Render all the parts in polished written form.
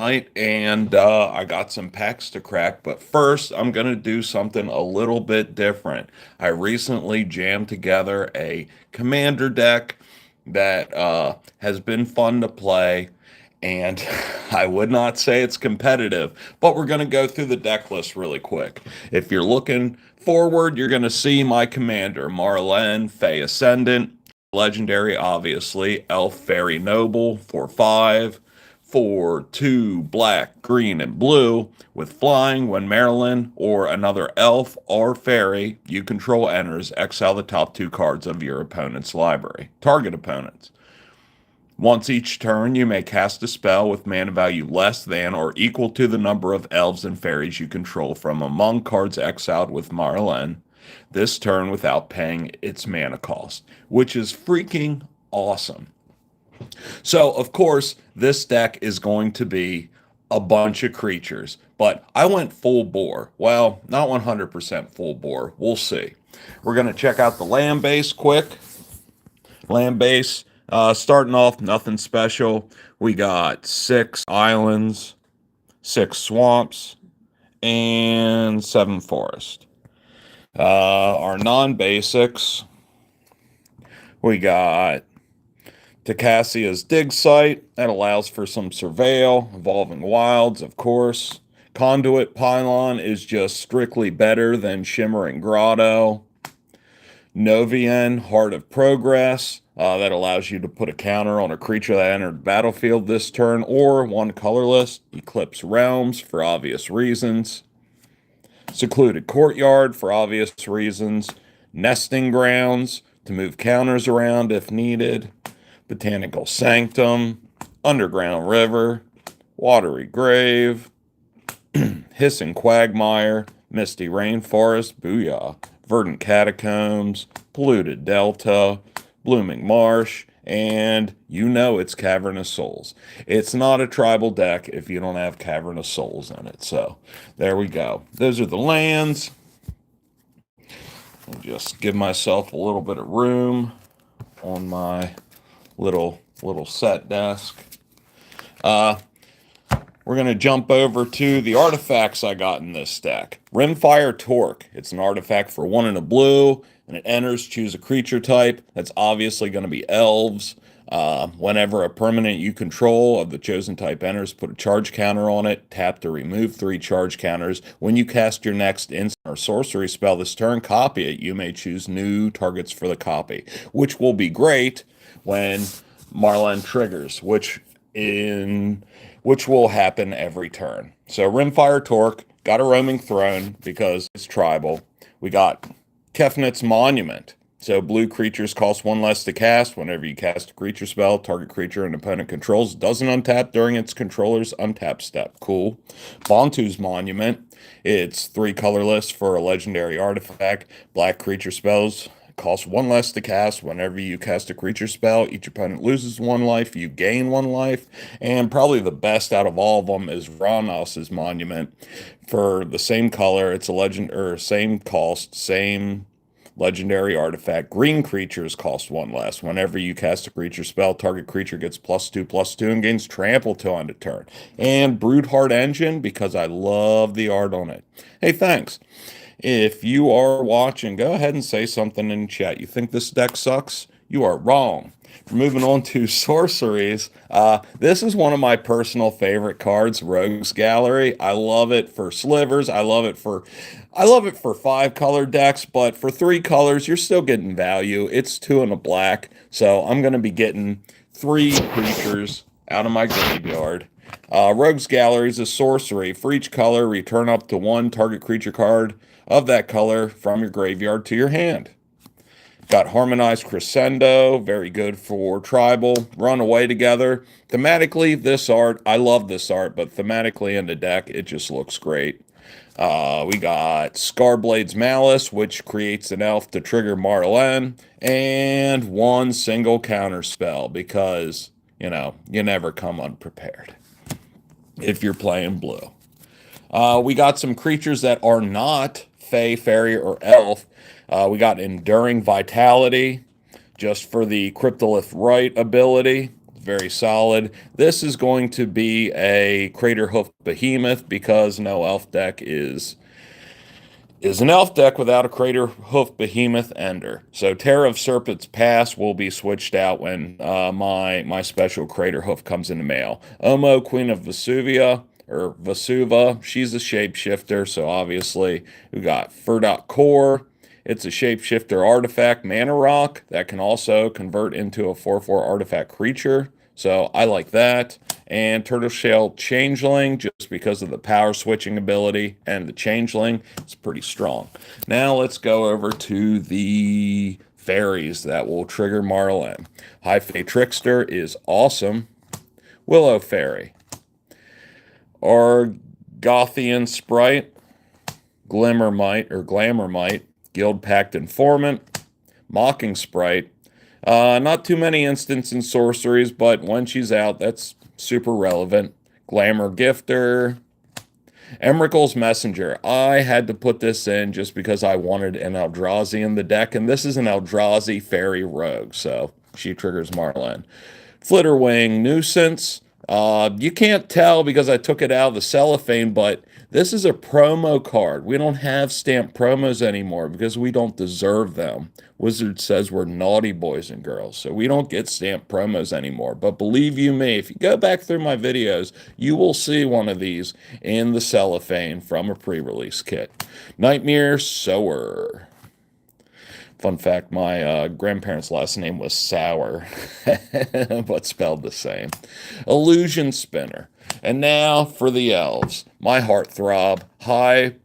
Night, and I got some packs to crack. But first, I'm going to do something a little bit different. I recently jammed together a commander deck that has been fun to play, and I would not say it's competitive, but we're going to go through the deck list really quick. If you're looking forward, you're going to see my commander, Maralen, Fey Ascendant, legendary, obviously, Elf Fairy Noble for 5 for 2 black, green, and blue with flying. When Maralen or another elf or fairy you control enters, exile the top 2 cards of your opponent's library. Target opponents. Once each turn, you may cast a spell with mana value less than or equal to the number of elves and fairies you control from among cards exiled with Maralen this turn without paying its mana cost, which is freaking awesome. So, of course, this deck is going to be a bunch of creatures, but I went full bore. Well, not 100% full bore. We'll see. We're going to check out the land base quick. Land base, starting off, nothing special. We got 6 islands, 6 swamps, and 7 forests. Our non basics, we got Tacassia's dig site that allows for some surveil, evolving wilds, of course. Conduit pylon is just strictly better than shimmering grotto. Novian Heart of Progress that allows you to put a counter on a creature that entered the battlefield this turn, or one colorless Eclipse Realms for obvious reasons. Secluded Courtyard for obvious reasons. Nesting Grounds to move counters around if needed. Botanical Sanctum, Underground River, Watery Grave, Hissing Quagmire, Misty Rainforest, Booyah, Verdant Catacombs, Polluted Delta, Blooming Marsh, and you know it's Cavernous Souls. It's not a tribal deck if you don't have Cavernous Souls in it. So there we go. Those are the lands. I'll just give myself a little bit of room on my little set desk. We're going to jump over to the artifacts I got in this deck. Rimfire Torque. It's an artifact for 1 and a blue, and it enters, choose a creature type. That's obviously going to be elves. Whenever a permanent you control of the chosen type enters, put a charge counter on it. Tap to remove 3 charge counters. When you cast your next instant or sorcery spell this turn, copy it. You may choose new targets for the copy, which will be great when Maralen triggers, which will happen every turn. So Rimfire Torque, got a Roaming Throne because it's tribal. We got Kefnit's Monument. So blue creatures cost 1 less to cast. Whenever you cast a creature spell, target creature an opponent controls doesn't untap during its controller's untap step. Cool. Bontu's Monument. It's 3 colorless for a legendary artifact. Black creature spells cost 1 less to cast. Whenever you cast a creature spell, each opponent loses 1 life, you gain 1 life. And probably the best out of all of them is Ranos's Monument. For the same color, it's a legend, or same cost, same legendary artifact. Green creatures cost 1 less. Whenever you cast a creature spell, target creature gets +2/+2 and gains trample till end of turn. And Broodheart Engine, because I love the art on it. Hey, thanks. If you are watching, go ahead and say something in chat. You think this deck sucks? You are wrong. Moving on to sorceries. This is one of my personal favorite cards, Rogue's Gallery. I love it for slivers. I love it for 5 color decks, but for 3 colors, you're still getting value. It's 2 and a black, so I'm going to be getting 3 creatures out of my graveyard. Rogue's Gallery is a sorcery. For each color, return up to 1 target creature card of that color from your graveyard to your hand. Got Harmonized Crescendo, very good for tribal. Run Away Together. Thematically, this art, I love this art, but thematically in the deck, it just looks great. We got Scarblade's Malice, which creates an elf to trigger Maralen, and 1 single counter spell because, you never come unprepared if you're playing blue. We got some creatures that are not Fey, Fairy, or Elf. We got Enduring Vitality, just for the Cryptolith Right ability. very solid. This is going to be a Crater Hoof Behemoth because no elf deck is an elf deck without a Crater Hoof Behemoth Ender. So Terror of Serpent's Pass will be switched out when my special Crater Hoof comes in the mail. Omo, Queen of Vesuvia, or Vesuva, she's a shapeshifter, so obviously we got Furdot Core. It's a shapeshifter artifact, mana rock, that can also convert into a 4/4 artifact creature. So I like that. And Turtleshell Changeling, just because of the power switching ability and the Changeling, it's pretty strong. Now let's go over to the fairies that will trigger Maralen. High Fae Trickster is awesome. Willow Fairy. Argothian Sprite. Glamourmite. Guild Pact Informant. Mocking Sprite. Not too many instants and sorceries, but when she's out, that's super relevant. Glamour Gifter. Emrakul's Messenger. I had to put this in just because I wanted an Eldrazi in the deck, and this is an Eldrazi Fairy Rogue, so she triggers Maralen. Flitterwing Nuisance. You can't tell because I took it out of the cellophane, but this is a promo card. We don't have stamped promos anymore because we don't deserve them. Wizard says we're naughty boys and girls, so we don't get stamped promos anymore. But believe you me, if you go back through my videos, you will see one of these in the cellophane from a pre-release kit. Nightmare Sower. Fun fact, my grandparents' last name was Sour, but spelled the same. Illusion Spinner. And now for the elves. My heartthrob, High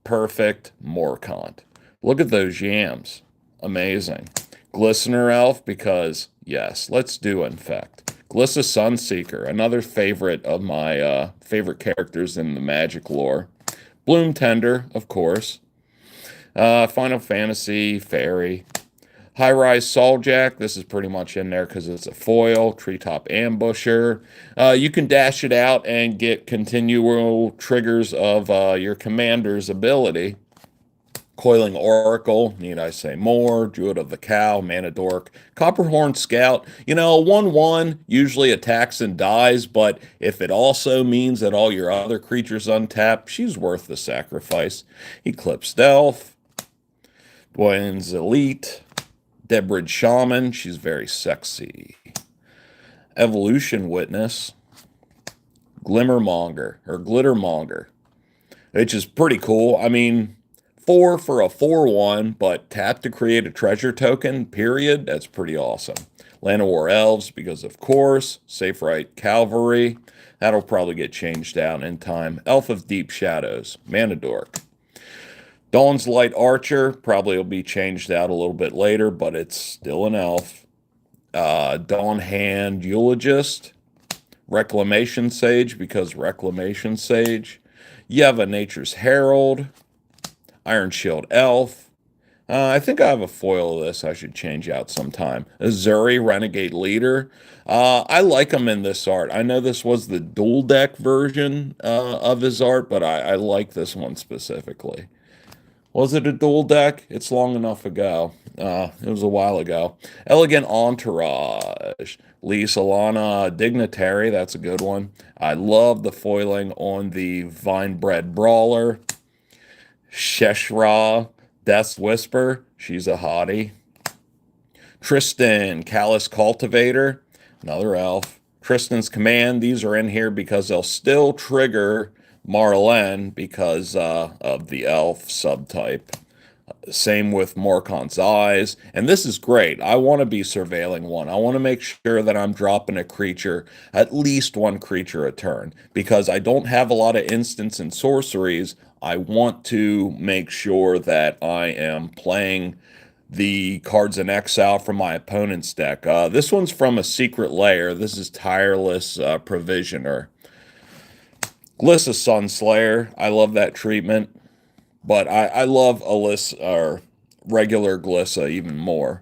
Perfect Morkant. Look at those yams. Amazing. Glistener Elf, because, yes, let's do Infect. Glissa Sunseeker, another favorite of my favorite characters in the Magic lore. Bloom Tender, of course. Final Fantasy, Fairy. High Rise Souljack, this is pretty much in there because it's a foil. Treetop Ambusher. You can dash it out and get continual triggers of your commander's ability. Coiling Oracle, need I say more? Druid of the Cow, Mana Dork. Copperhorn Scout, you know, 1/1 usually attacks and dies, but if it also means that all your other creatures untap, she's worth the sacrifice. Eclipsed Elf. Dwayne's Elite. Deadbridge Shaman, she's very sexy. Evolution Witness. Glimmermonger, or Glittermonger, which is pretty cool. I mean, 4 for a 4/1, but tap to create a treasure token, period. That's pretty awesome. Land of War Elves, because of course. Safe Right Cavalry. That'll probably get changed out in time. Elf of Deep Shadows. Mana Dork. Dawn's Light Archer, probably will be changed out a little bit later, but it's still an elf. Dawn Hand Eulogist. Reclamation Sage, because Reclamation Sage. Yeva Nature's Herald. Iron Shield Elf. I think I have a foil of this I should change out sometime. Azuri Renegade Leader. I like him in this art. I know this was the dual deck version of his art, but I like this one specifically. Was it a dual deck? It's long enough ago. It was a while ago. Elegant Entourage. Lee Solana Dignitary, that's a good one. I love the foiling on the Vinebred Brawler. Sheshra, Death's Whisper, she's a hottie. Tristan, Callous Cultivator, another elf. Tristan's Command, these are in here because they'll still trigger Maralen because of the elf subtype. Same with Morkant's Eyes. And this is great. I want to be surveilling one. I want to make sure that I'm dropping a creature, at least one creature a turn. Because I don't have a lot of instants and sorceries, I want to make sure that I am playing the cards in exile from my opponent's deck. This one's from a Secret Lair. This is Tireless Provisioner. Glissa Sunslayer, I love that treatment, but I love Alyssa, or regular Glissa even more.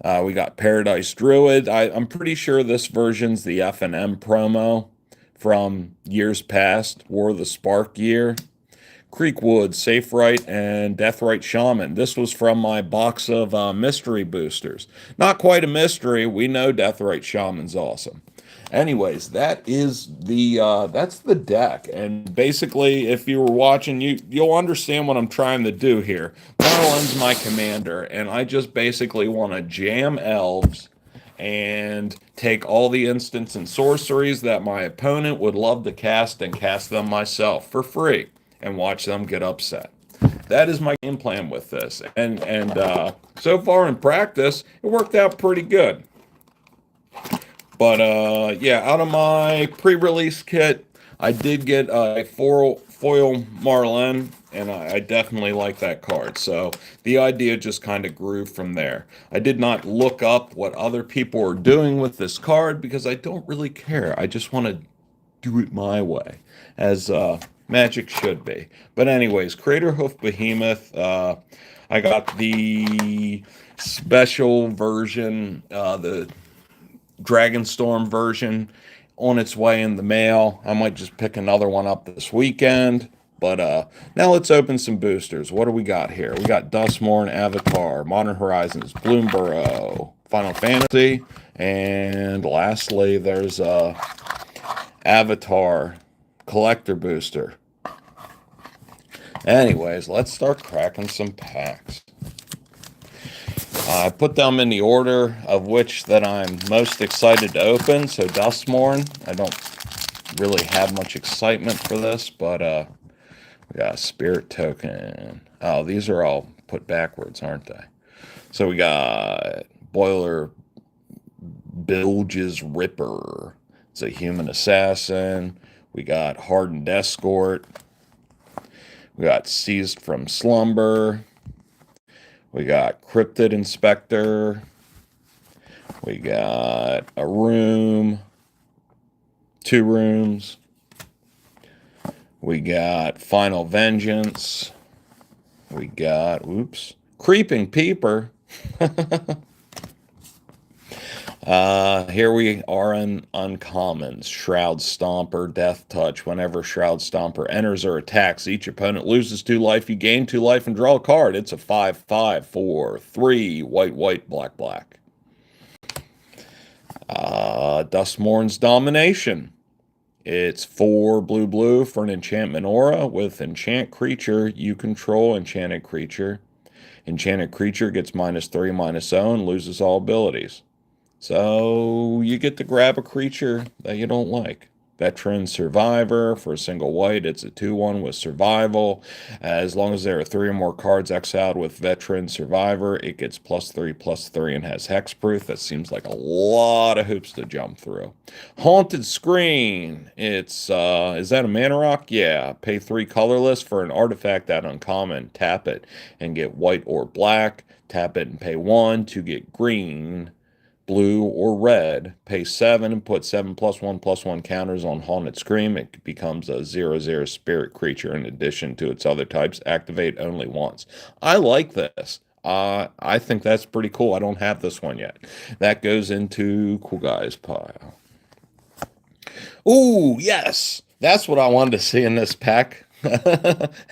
We got Paradise Druid. I'm pretty sure this version's the F&M promo from years past, War of the Spark year. Creekwood, Safe Right, and Deathrite Shaman. This was from my box of mystery boosters. Not quite a mystery. We know Deathrite Shaman's awesome. Anyways, that's the deck, and basically, if you were watching, you'll understand what I'm trying to do here. Marlen's my commander, and I just basically want to jam elves and take all the instants and sorceries that my opponent would love to cast and cast them myself for free and watch them get upset. That is my game plan with this, and so far in practice, it worked out pretty good. But yeah, out of my pre-release kit, I did get a foil Maralen, and I definitely like that card. So the idea just kind of grew from there. I did not look up what other people are doing with this card because I don't really care. I just want to do it my way, as Magic should be. But anyways, Crater Hoof Behemoth. I got the special version, the Dragonstorm version on its way in the mail. I might just pick another one up this weekend. But now let's open some boosters. What do we got here? We got Dustmorn, Avatar, Modern Horizons, Bloomburrow, Final Fantasy, and lastly, there's Avatar Collector Booster. Anyways, let's start cracking some packs. I put them in the order of which that I'm most excited to open. So Dustmorn, I don't really have much excitement for this, but we got a Spirit Token. Oh, these are all put backwards, aren't they? So we got Boiler Bilge's Ripper. It's a human assassin. We got Hardened Escort. We got Seized from Slumber. We got Cryptid Inspector. We got a room. 2 rooms. We got Final Vengeance. We got, Creeping Peeper. Here we are in uncommons. Shroud Stomper, Death Touch. Whenever Shroud Stomper enters or attacks, each opponent loses 2 life. You gain 2 life and draw a card. It's a 5/5 for 3 white, black, black. Dustmorn's Domination. It's 4 blue for an enchantment aura with enchant creature. You control enchanted creature. Enchanted creature gets -3/-0 and loses all abilities. So you get to grab a creature that you don't like. Veteran Survivor for a single white. It's a 2/1 with survival. As long as there are 3 or more cards exiled with Veteran Survivor, it gets +3/+3 and has hexproof. That seems like a lot of hoops to jump through. Haunted Screen. It's is that a mana rock? Yeah. Pay 3 colorless for an artifact at uncommon. Tap it and get white or black. Tap it and pay 1 to get green, blue, or red. Pay 7 and put 7+1/+1 counters on Haunted Scream. It becomes a 0/0 spirit creature in addition to its other types. Activate only once. I like this. I think that's pretty cool. I don't have this one yet. That goes into Cool Guys pile. Ooh, yes. That's what I wanted to see in this pack.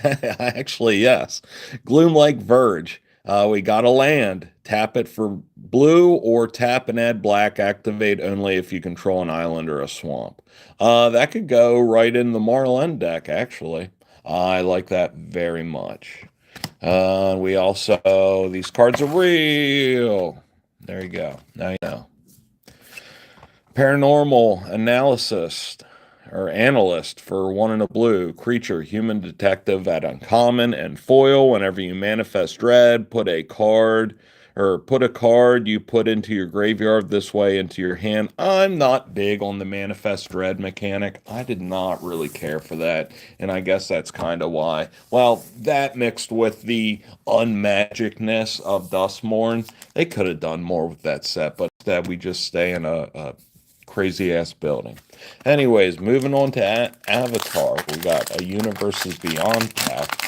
Actually, yes. Gloomlike Verge. We got a land. Tap it for blue or tap and add black. Activate only if you control an island or a swamp. That could go right in the Maralen deck, actually. I like that very much. We also, these cards are real. There you go. Now you know. Paranormal Analysis or Analyst for 1 and a blue. Creature, human detective at uncommon and foil. Whenever you manifest dread, put a card you put into your graveyard this way into your hand. I'm not big on the manifest dread mechanic. I did not really care for that, and I guess that's kind of why. Well, that mixed with the unmagicness of Dustmorn, they could have done more with that set, but instead we just stay in a crazy ass building. Anyways, moving on to Avatar, we got a Universes Beyond pack.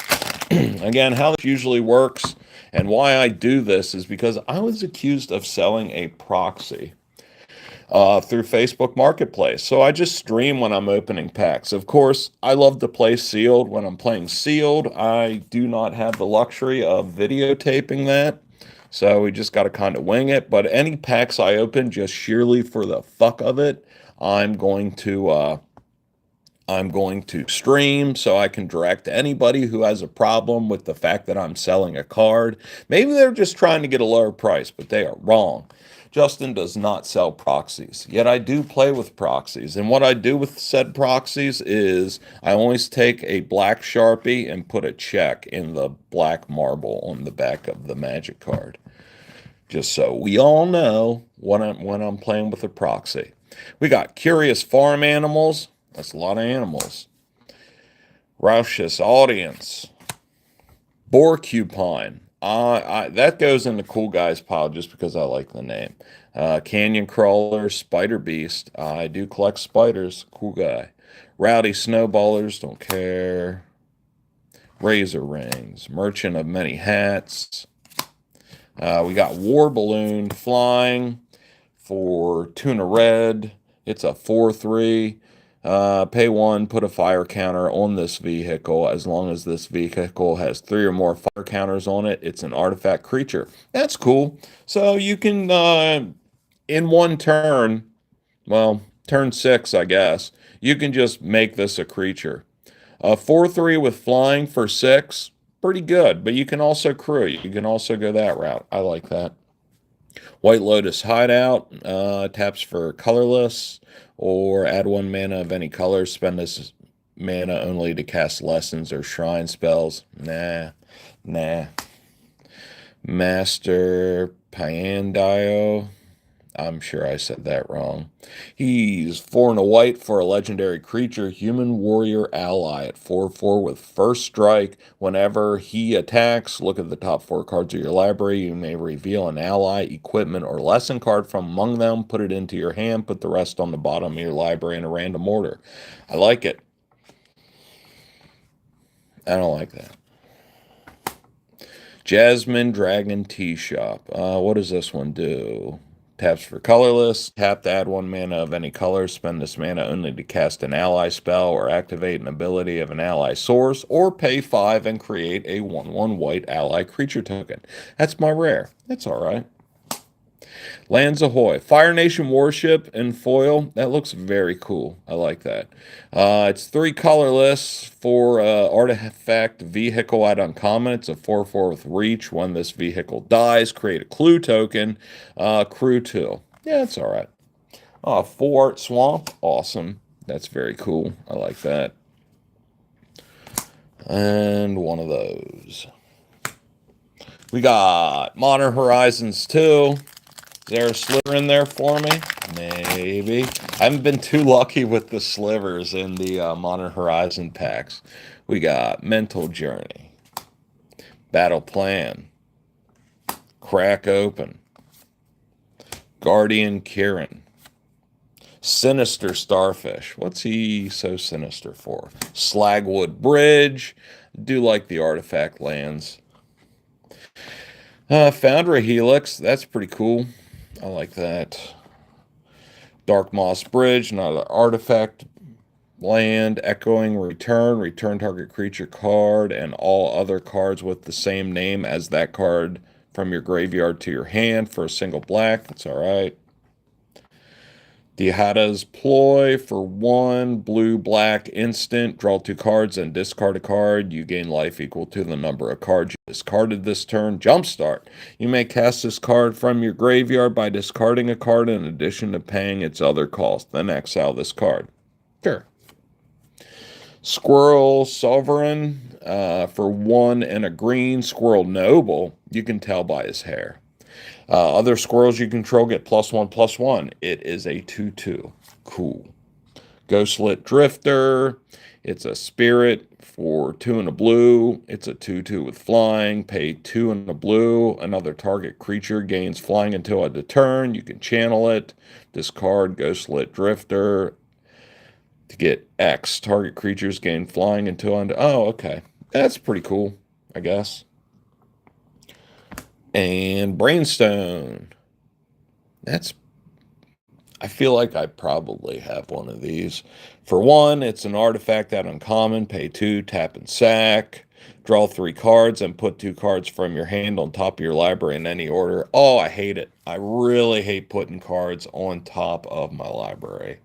Again, how this usually works and why I do this is because I was accused of selling a proxy through Facebook Marketplace. So I just stream when I'm opening packs. Of course, I love to play sealed. When I'm playing sealed, I do not have the luxury of videotaping that. So we just got to kind of wing it. But any packs I open just sheerly for the fuck of it, I'm going to I'm going to stream so I can direct anybody who has a problem with the fact that I'm selling a card. Maybe they're just trying to get a lower price, but they are wrong. Justin does not sell proxies, yet I do play with proxies. And what I do with said proxies is I always take a black Sharpie and put a check in the black marble on the back of the magic card. Just so we all know when I'm playing with a proxy. We got curious farm animals. That's a lot of animals. Raucous audience. Porcupine. That goes in the cool guys pile just because I like the name. Canyon crawler, spider beast. I do collect spiders. Cool guy. Rowdy snowballers. Don't care. Razor rings. Merchant of many hats. We got war balloon flying for tuna red. It's a 4/3. Pay one, put a fire counter on this vehicle. As long as this vehicle has 3 or more fire counters on it, it's an artifact creature. That's cool. So you can, in one turn, well, turn 6, I guess, you can just make this a creature. A 4/3 with flying for 6, pretty good. But you can also crew. You can also go that route. I like that. White Lotus Hideout, taps for colorless, or add 1 mana of any color. Spend this mana only to cast lessons or shrine spells. Nah. Master Pyandio. I'm sure I said that wrong. He's 4 and a white for a legendary creature, human warrior ally at 4/4 with first strike. Whenever he attacks, look at the top 4 cards of your library. You may reveal an ally, equipment, or lesson card from among them. Put it into your hand. Put the rest on the bottom of your library in a random order. I like it. I don't like that. Jasmine Dragon Tea Shop. What does this one do? Taps for colorless. Tap to add 1 mana of any color. Spend this mana only to cast an ally spell or activate an ability of an ally source, or pay 5 and create a 1/1 white ally creature token. That's my rare. That's all right. Lands Ahoy. Fire Nation warship in foil. That looks very cool. I like that. It's 3 colorless for artifact vehicle at uncommon. It's a 4/4 with reach. When this vehicle dies, create a clue token. Crew 2. Yeah, it's all right. Full art swamp. Awesome. That's very cool. I like that. And one of those. We got Modern Horizons 2. Is there a sliver in there for me? Maybe. I haven't been too lucky with the slivers in the Modern Horizon packs. We got Mental Journey, Battle Plan, Crack Open, Guardian Kieran, Sinister Starfish. What's he so sinister for? Slagwood Bridge. Do like the artifact lands. Foundry Helix. That's pretty cool. I like that. Dark Moss Bridge, not an artifact land. Echoing Return. Return target creature card and all other cards with the same name as that card from your graveyard to your hand for a single black. That's all right. Dihada's Ploy for 1 blue-black instant. Draw 2 cards and discard a card. You gain life equal to the number of cards you discarded this turn. Jumpstart. You may cast this card from your graveyard by discarding a card in addition to paying its other cost. Then exile this card. Sure. Squirrel Sovereign for 1 and a green. Squirrel Noble. You can tell by his hair. Other squirrels you control get +1/+1. It is a 2/2. Cool. Ghostlit Drifter. It's a spirit for 2 and a blue. It's a 2/2 with flying. Pay 2 and a blue. Another target creature gains flying until end of turn. You can channel it. Discard Ghostlit Drifter to get X. Target creatures gain flying until end. Oh, okay. That's pretty cool, I guess. And Brainstone. I feel like I probably have one of these. For 1, it's an artifact at uncommon. Pay 2, tap and sack. Draw 3 cards and put 2 cards from your hand on top of your library in any order. Oh, I hate it. I really hate putting cards on top of my library.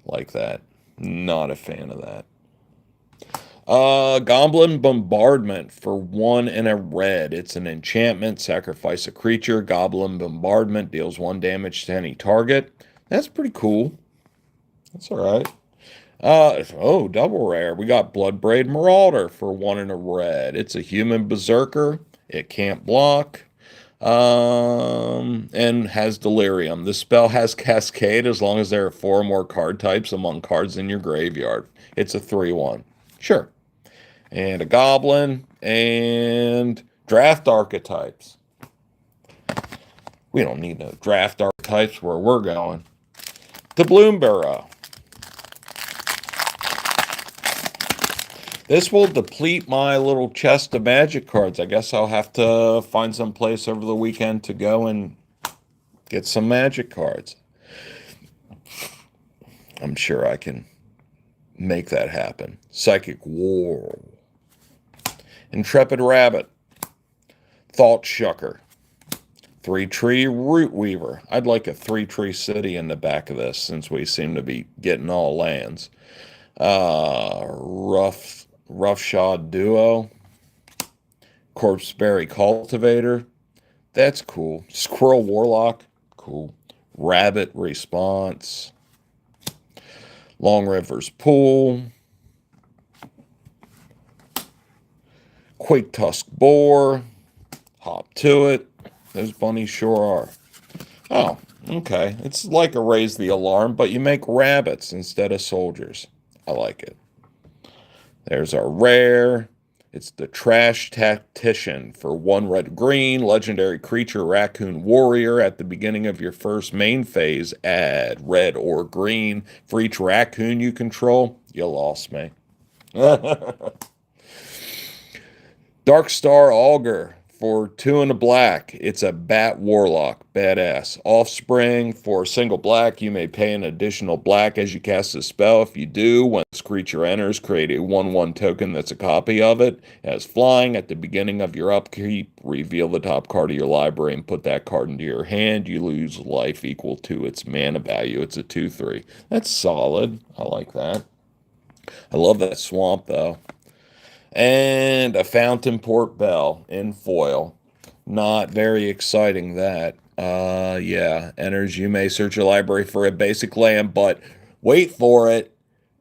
like that. Not a fan of that. Goblin Bombardment for 1 and a red. It's an enchantment. Sacrifice a creature. Goblin Bombardment deals 1 damage to any target. That's pretty cool. That's all right. Oh, double rare. We got Bloodbraid Marauder for 1 and a red. It's a human berserker. It can't block. And has Delirium. The spell has Cascade as long as there are 4 or more card types among cards in your graveyard. It's a 3/1. Sure. And a goblin and draft archetypes. We don't need no draft archetypes where we're going. The Bloomburrow. This will deplete my little chest of magic cards. I guess I'll have to find some place over the weekend to go and get some magic cards. I'm sure I can make that happen. Psychic War. Intrepid Rabbit. Thought Shucker. 3-tree Root Weaver. I'd like a 3-tree city in the back of this since we seem to be getting all lands. Roughshod Duo. Corpseberry Cultivator. That's cool. Squirrel Warlock. Cool. Rabbit Response. Long River's Pool. Quake Tusk Boar. Hop to it. Those bunnies sure are. Oh, okay. It's like a Raise the Alarm, but you make rabbits instead of soldiers. I like it. There's our rare. It's the Trash Tactician for 1 red green. Legendary creature Raccoon Warrior. At the beginning of your first main phase, add red or green. For each raccoon you control, you lost me. Darkstar Augur for 2 and a black. It's a Bat Warlock. Badass. Offspring for single black. You may pay an additional black as you cast a spell. If you do, when this creature enters, create a 1/1 token that's a copy of it. As flying, at the beginning of your upkeep, reveal the top card of your library and put that card into your hand. You lose life equal to its mana value. It's a 2/3. That's solid. I like that. I love that swamp, though. And a Fountain Port Bell in foil. Not very exciting, that. Yeah. Enters, you may search your library for a basic land, but wait for it.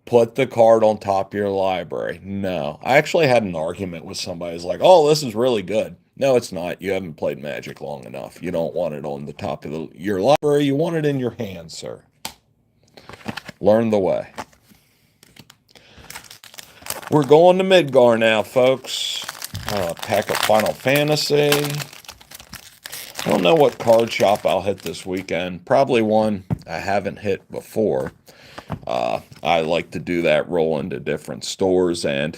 Put the card on top of your library. No. I actually had an argument with somebody who's like, oh, this is really good. No, it's not. You haven't played Magic long enough. You don't want it on the top of your library. You want it in your hand, sir. Learn the way. We're going to Midgar now, folks. Pack of Final Fantasy. I don't know what card shop I'll hit this weekend. Probably one I haven't hit before. I like to do that, roll into different stores. And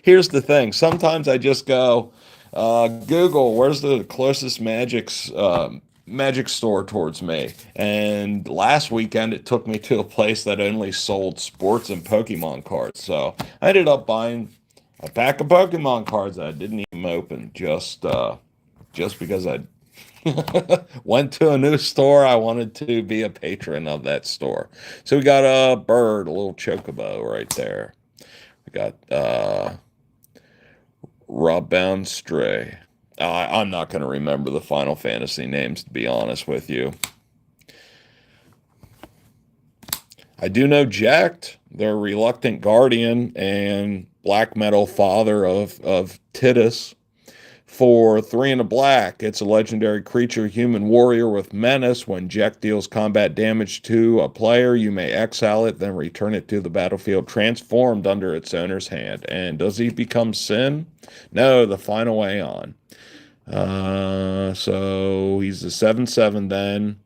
here's the thing. Sometimes I just go, Google, where's the closest magic store towards me? And last weekend it took me to a place that only sold sports and Pokemon cards. So I ended up buying a pack of Pokemon cards that I didn't even open just because I went to a new store. I wanted to be a patron of that store. So we got a bird, a little chocobo right there. We got Robbound Stray. I'm not going to remember the Final Fantasy names, to be honest with you. I do know Jacked, their reluctant guardian and black metal father of Tidus, for 3 and a black. It's a legendary creature, human warrior with menace. When Jack deals combat damage to a player, you may exile it, then return it to the battlefield transformed under its owner's hand. And does he become Sin? No, the final Aeon. So he's a 7/7 then,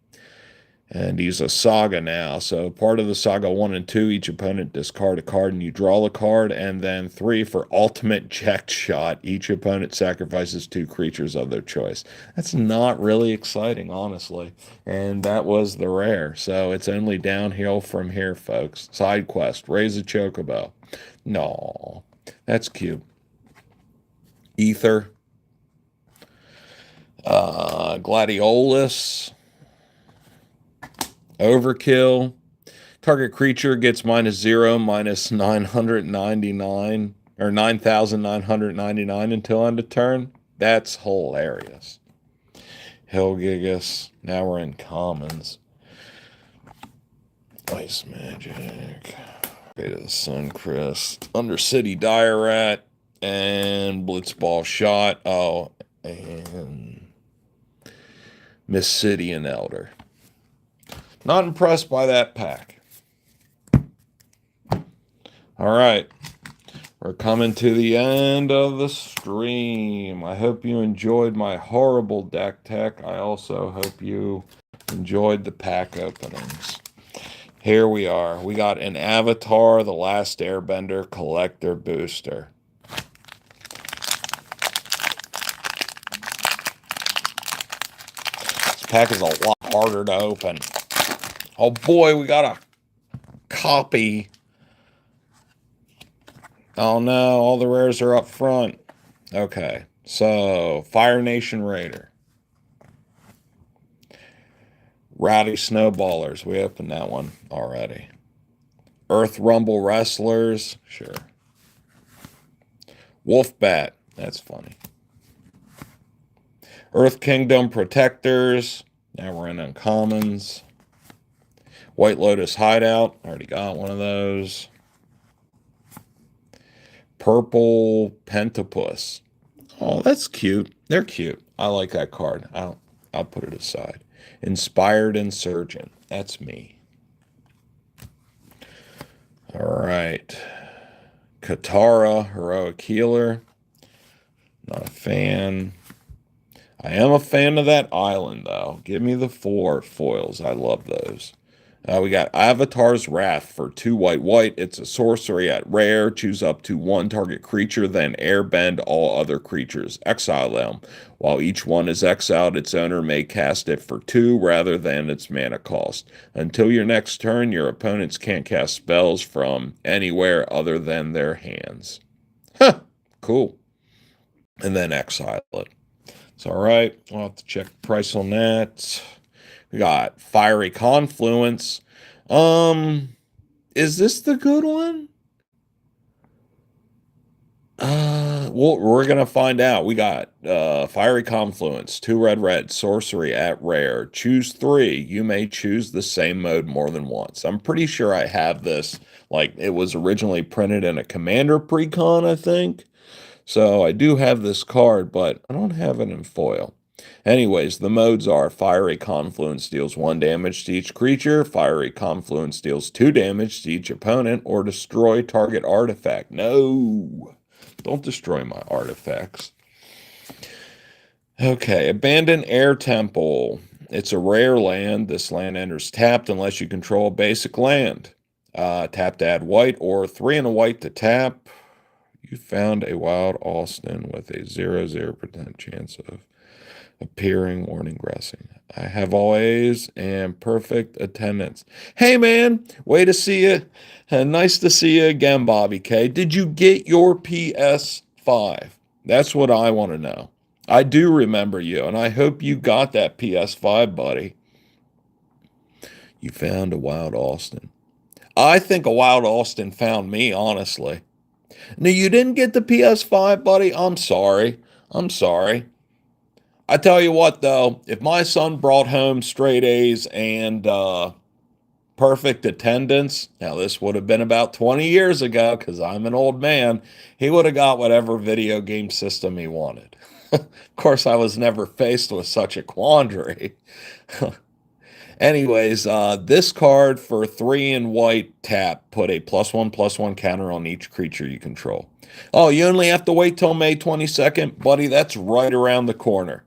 and he's a saga now. So part of the saga 1 and 2, each opponent discard a card and you draw the card. And then 3 for ultimate jack shot, each opponent sacrifices 2 creatures of their choice. That's not really exciting, honestly. And that was the rare. So it's only downhill from here, folks. Side quest, raise a chocobo. No, that's cute. Ether. Gladiolus, Overkill. Target creature gets -0, minus 999 or 9,999 until end of turn. That's hilarious. Hellgigas. Now we're in commons. Ice Magic. Fate of the Suncrest. Undercity Dire Rat. And Blitzball Shot. Oh, and Mysidian Elder. Not impressed by that pack. All right. We're coming to the end of the stream. I hope you enjoyed my horrible deck tech. I also hope you enjoyed the pack openings. Here we are. We got an Avatar, The Last Airbender Collector Booster. This pack is a lot harder to open. Oh boy, we got a copy. Oh no, all the rares are up front. Okay, so Fire Nation Raider. Rowdy Snowballers, we opened that one already. Earth Rumble Wrestlers, sure. Wolfbat, that's funny. Earth Kingdom Protectors, now we're in uncommons. White Lotus Hideout, already got one of those. Purple Pentapus. Oh, that's cute. They're cute. I like that card. I'll put it aside. Inspired Insurgent. That's me. All right. Katara, Heroic Healer. Not a fan. I am a fan of that island, though. Give me the 4 foils. I love those. We got Avatar's Wrath for 2 white. It's a sorcery at rare. Choose up to 1 target creature, then airbend all other creatures. Exile them. While each one is exiled, its owner may cast it for 2 rather than its mana cost. Until your next turn, your opponents can't cast spells from anywhere other than their hands. Huh, cool. And then exile it. It's all right. I'll have to check the price on that. We got Fiery Confluence. Is this the good one? Well, we're gonna find out. We got Fiery Confluence, 2 red, sorcery at rare. Choose 3. You may choose the same mode more than once. I'm pretty sure I have this. Like, it was originally printed in a Commander Precon, I think. So I do have this card, but I don't have it in foil. Anyways, the modes are Fiery Confluence deals 1 damage to each creature, Fiery Confluence deals 2 damage to each opponent, or destroy target artifact. No, don't destroy my artifacts. Okay, Abandoned Air Temple. It's a rare land. This land enters tapped unless you control a basic land. Tap to add white, or 3 and a white to tap. You found a wild Austin with a 0% chance of appearing or ingressing. I have always and perfect attendance. Hey man, way to see you. Nice to see you again, Bobby K. Did you get your PS5? That's what I want to know. I do remember you, and I hope you got that PS5, buddy. You found a wild Austin. I think a wild Austin found me, honestly. No, you didn't get the PS5, buddy? I'm sorry. I tell you what, though, if my son brought home straight A's and perfect attendance, now this would have been about 20 years ago because I'm an old man, he would have got whatever video game system he wanted. Of course, I was never faced with such a quandary. Anyways, this card for 3 and white tap, put a +1/+1 counter on each creature you control. Oh, you only have to wait till May 22nd? Buddy, that's right around the corner.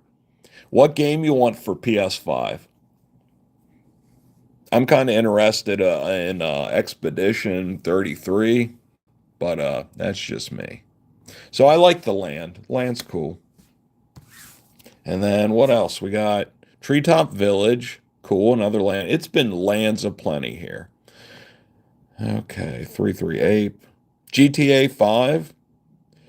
What game you want for PS5? I'm kind of interested in Expedition 33, but that's just me. So I like the land. Land's cool. And then what else? We got Treetop Village. Cool, another land. It's been lands aplenty here. Okay, 3/3 Ape. GTA 5.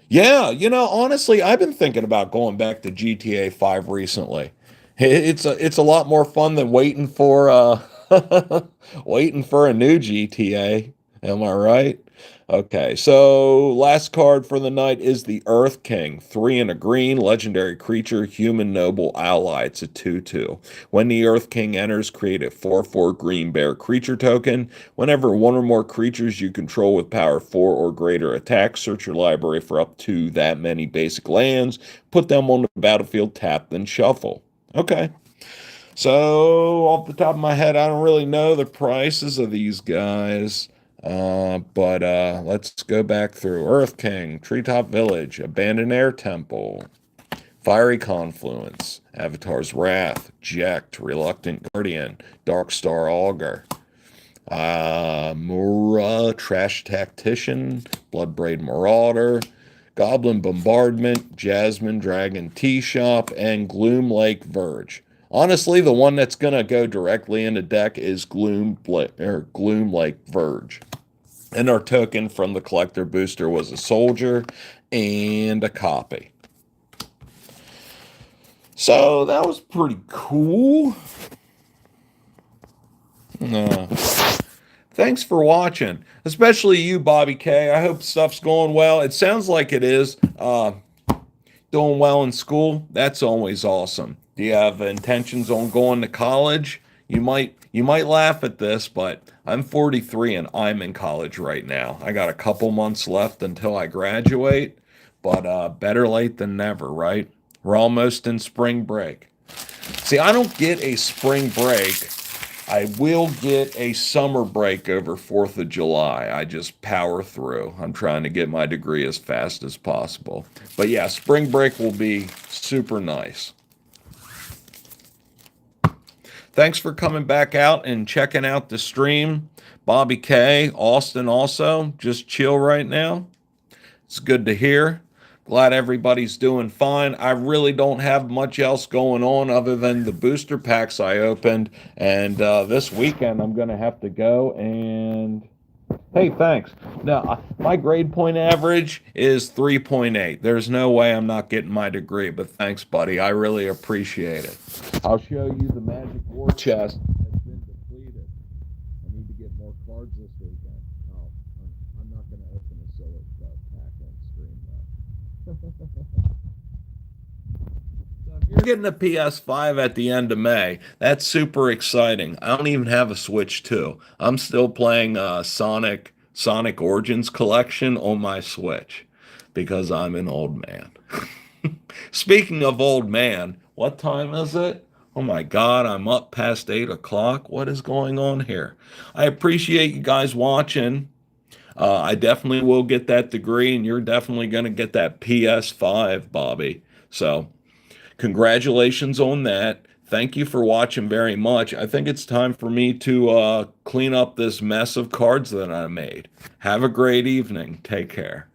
Yeah, honestly, I've been thinking about going back to GTA 5 recently. It's a lot more fun than waiting for Waiting for a new GTA. Am I right? Okay, so last card for the night is the Earth King. Three and a green, legendary creature, human noble ally. It's a 2/2. When the Earth King enters, create a 4/4 green bear creature token. Whenever one or more creatures you control with power 4 or greater attack, search your library for up to that many basic lands, put them on the battlefield, tap, then shuffle. Okay. So, off the top of my head, I don't really know the prices of these guys. But let's go back through Earth King, Treetop Village, Abandoned Air Temple, Fiery Confluence, Avatar's Wrath, Jekt, Reluctant Guardian, Dark Star Augur, Mura, Trash Tactician, Bloodbraid Marauder, Goblin Bombardment, Jasmine Dragon Tea Shop, and Gloom Lake Verge. Honestly, the one that's going to go directly in the deck is Gloom Lake Verge. And our token from the collector booster was a soldier and a copy. So that was pretty cool. Thanks for watching, especially you, Bobby K. I hope stuff's going well. It sounds like it is. Doing well in school. That's always awesome. Do you have intentions on going to college? You might laugh at this, but I'm 43 and I'm in college right now. I got a couple months left until I graduate, but better late than never, right? We're almost in spring break. See, I don't get a spring break. I will get a summer break over 4th of July. I just power through. I'm trying to get my degree as fast as possible. But yeah, spring break will be super nice. Thanks for coming back out and checking out the stream. Bobby K, Austin also, just chill right now. It's good to hear. Glad everybody's doing fine. I really don't have much else going on other than the booster packs I opened. And this weekend I'm going to have to go and... Hey, thanks. Now, my grade point average is 3.8. There's no way I'm not getting my degree, but thanks, buddy. I really appreciate it. I'll show you the magic war chest has been depleted. I need to get more cards this weekend. Oh, I'm not going to open a silver pack on stream, though. So if you're getting a PS5 at the end of May, that's super exciting. I don't even have a Switch 2. I'm still playing Sonic Origins Collection on my Switch because I'm an old man. Speaking of old man, what time is it? Oh my God, I'm up past 8 o'clock. What is going on here? I appreciate you guys watching. I definitely will get that degree, and you're definitely going to get that PS5, Bobby. So, congratulations on that. Thank you for watching very much. I think it's time for me to clean up this mess of cards that I made. Have a great evening. Take care.